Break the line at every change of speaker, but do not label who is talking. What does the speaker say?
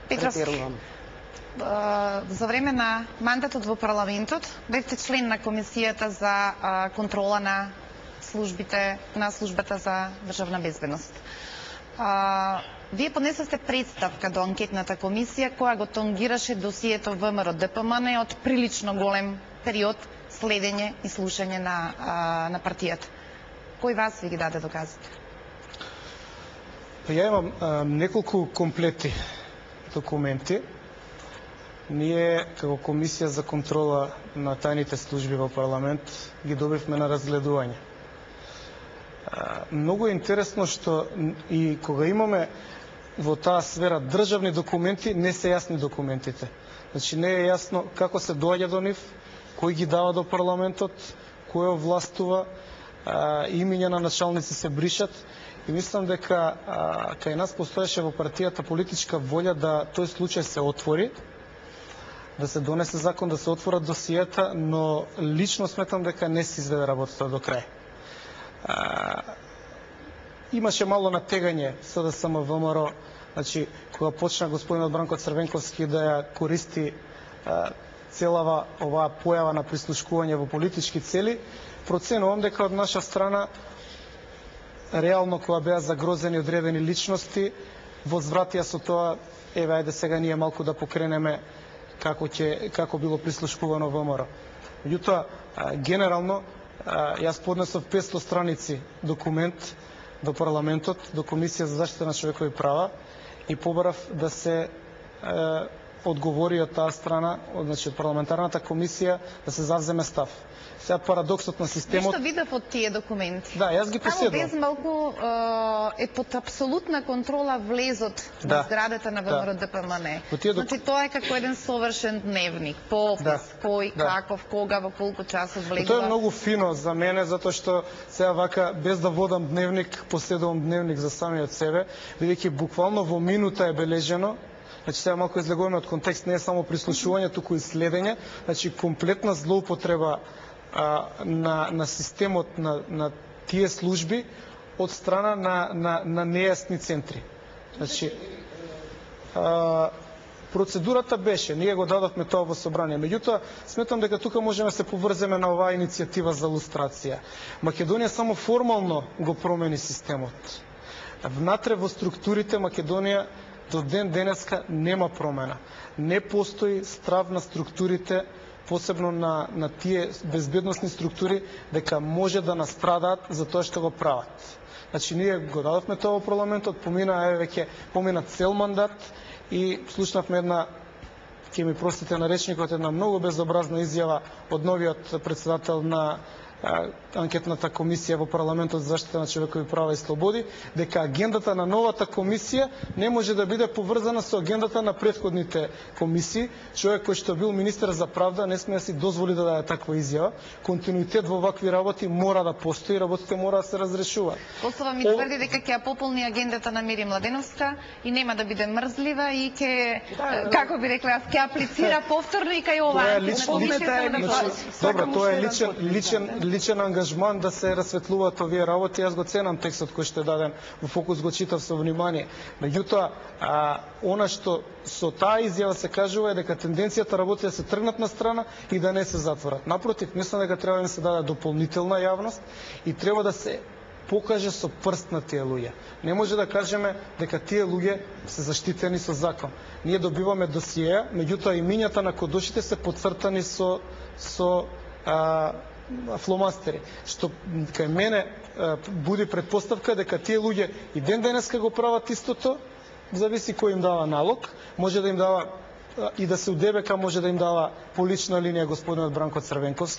Петровски, за време на мандатот во парламентот бевте член на комисијата за контрола на службата за државна безбедност. Вие поднесовте представка до анкетната комисија која го тонгираше досието ВМРО ДПМН од прилично голем период следење и слушање на партијата. Кој вас ви ги даде доказите?
Ја имам неколку комплети документи. Ние, како Комисија за контрола на тајните служби во парламент, ги добивме на разгледување. Многу е интересно што и кога имаме во таа сфера државни документи, не се јасни документите. Значи не е јасно како се доаѓа до нив, кој ги дава до парламентот, кој овластува, имиња на началници се бришат. И мислам дека кај нас постоеше во партијата политичка волја да тој случај се отвори, да се донесе закон, да се отворат досиета, но лично сметам дека не се изведе работата до крај. Имаше мало натегање СДСМ ВМРО, значи кога почна господинот Бранко Црвенковски да ја користи целава оваа појава на прислушкување во политички цели, проценувам дека од наша страна реално кога беа загрозени одредени личности, возвратија со тоа, еве ајде сега ние малку да покренеме како било прислушкувано ВМРО. Меѓутоа, генерално, јас поднесов 500 страници документ до парламентот, до Комисија за заштита на човекови права и побарав да се одговори од таа страна, значи од парламентарната комисија, да се завземе став. Сега парадоксот на системот...
Нешто видов од тие документи?
Да, јас ги поседувам.
Само без малку е под апсолутна контрола влезот на зградата на ВМРО ДПМН. Значи тоа е како еден совршен дневник, попис, кој, каков, кога, во колку часот влегува.
Тоа е многу фино за мене, затоа што сега вака, без да водам дневник, поседувам дневник за самиот себе, бидејќи буквално во минута е бележено. Значи сега малку излегуваме од контекст, не е само прислушување, туку и следење, значи комплетна злоупотреба на системот на тие служби од страна на нејасни центри. Значи, процедурата беше, ние го дадовме тоа во собрание, меѓутоа сметам дека тука можеме да се поврземе на оваа иницијатива за лустрација. Македонија само формално го промени системот. Внатре во структурите Македонија до ден денеска нема промена. Не постои страв на структурите, посебно на тие безбедносни структури, дека може да настрадаат за тоа што го прават. Значи, ние го дадовме тоа во парламентот, помина цел мандат и слушнавме една, ќе ми простите на речникот, една многу безобразна изјава од новиот председател на анкетната комисија во парламентот за заштита на човекови права и слободи, дека агендата на новата комисија не може да биде поврзана со агендата на претходните комисии. Човек кој што бил министер за правда не сме да си дозволи да даде таква изјава. Континуитет во вакви работи мора да постои, работите мора да се разрешуваат.
Косова ми тврди дека ќе ја пополни агендата на Мири Младеновска и нема да биде мрзлива и ќе, како би рекла, ќе аплицира повторно и кај оваа.
Добро, тоа е личен ангажман да се расветлуваат овие работи. Јас го ценам текстот кој што е даден во Фокус, го читав со внимание. Меѓутоа, она што со таа изјава се кажува е дека тенденцијата работи да се тргнат на страна и да не се затворат. Напротив, мислам дека треба да се даде дополнителна јавност и треба да се покаже со прст на тие луѓе. Не може да кажеме дека тие луѓе се заштитени со закон. Ние добиваме досиеа, меѓутоа имињата на кодошите се поцртани со фломастери, што кај мене буди предпоставка дека тие луѓе и ден денеска го прават истото, зависи кој им дава налог, може да им дава и да се у ДБК може да им дава по лична линија господинот Бранко Црвенковски.